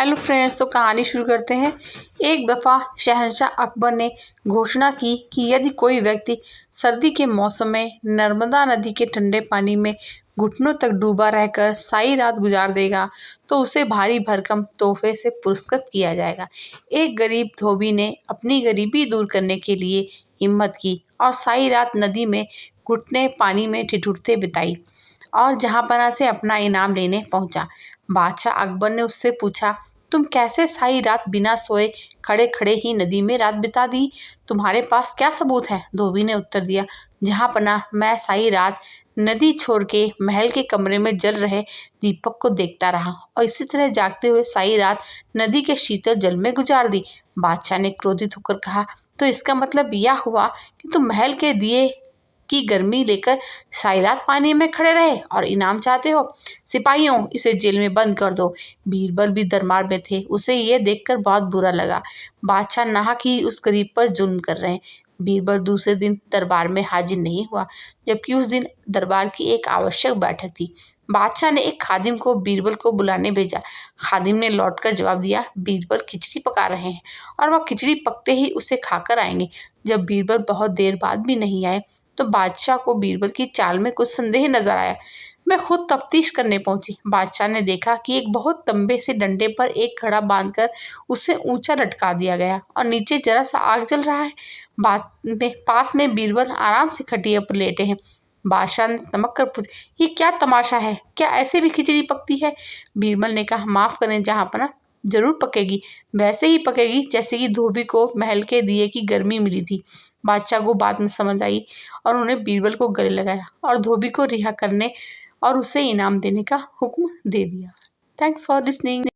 Hello friends, तो कहानी शुरू करते हैं। एक दफ़ा शहंशाह अकबर ने घोषणा की कि यदि कोई व्यक्ति सर्दी के मौसम में नर्मदा नदी के ठंडे पानी में घुटनों तक डूबा रहकर सारी रात गुजार देगा तो उसे भारी भरकम तोहफे से पुरस्कृत किया जाएगा। एक गरीब धोबी ने अपनी गरीबी दूर करने के लिए हिम्मत की और सारी रात नदी में घुटने पानी में ठिठुरते बिताई और जहाँपना से अपना इनाम लेने पहुंचा। बादशाह अकबर ने उससे पूछा, तुम कैसे सारी रात बिना सोए खड़े खड़े ही नदी में रात बिता दी? तुम्हारे पास क्या सबूत है? धोबी ने उत्तर दिया, जहाँपना मैं सारी रात नदी छोड़ के महल के कमरे में जल रहे दीपक को देखता रहा और इसी तरह जागते हुए सारी रात नदी के शीतल जल में गुजार दी। बादशाह ने क्रोधित होकर कहा, तो इसका मतलब यह हुआ कि तुम महल के दिए की गर्मी लेकर सारी रात पानी में खड़े रहे और इनाम चाहते हो? सिपाहियों, इसे जेल में बंद कर दो। बीरबल भी दरबार में थे, उसे ये देखकर बहुत बुरा लगा। बादशाह नाहक ही उस गरीब पर जुल्म कर रहे हैं। बीरबल दूसरे दिन दरबार में हाजिर नहीं हुआ, जबकि उस दिन दरबार की एक आवश्यक बैठक थी। बादशाह ने एक खादिम को बीरबल को बुलाने भेजा। खादिम ने लौटकर जवाब दिया, बीरबल खिचड़ी पका रहे हैं और वह खिचड़ी पकते ही उसे खाकर आएंगे। जब बीरबल बहुत देर बाद भी नहीं आए तो बादशाह को बीरबल की चाल में कुछ संदेह नजर आया। मैं खुद तफ्तीश करने पहुंची। बादशाह ने देखा कि एक बहुत लंबे से डंडे पर एक घड़ा बांधकर उसे ऊंचा लटका दिया गया और नीचे जरा सा आग जल रहा है। पास में बीरबल आराम से खटिया पर लेटे हैं। बादशाह ने तमक कर पूछा, ये क्या तमाशा है? क्या ऐसे भी खिचड़ी पकती है? बीरबल ने कहा, माफ करें जहाँपना, जरूर पकेगी, वैसे ही पकेगी जैसे कि धोबी को महल के दिए की गर्मी मिली थी। बादशाह को बात में समझ आई और उन्होंने बीरबल को गले लगाया और धोबी को रिहा करने और उसे इनाम देने का हुक्म दे दिया। Thanks for listening.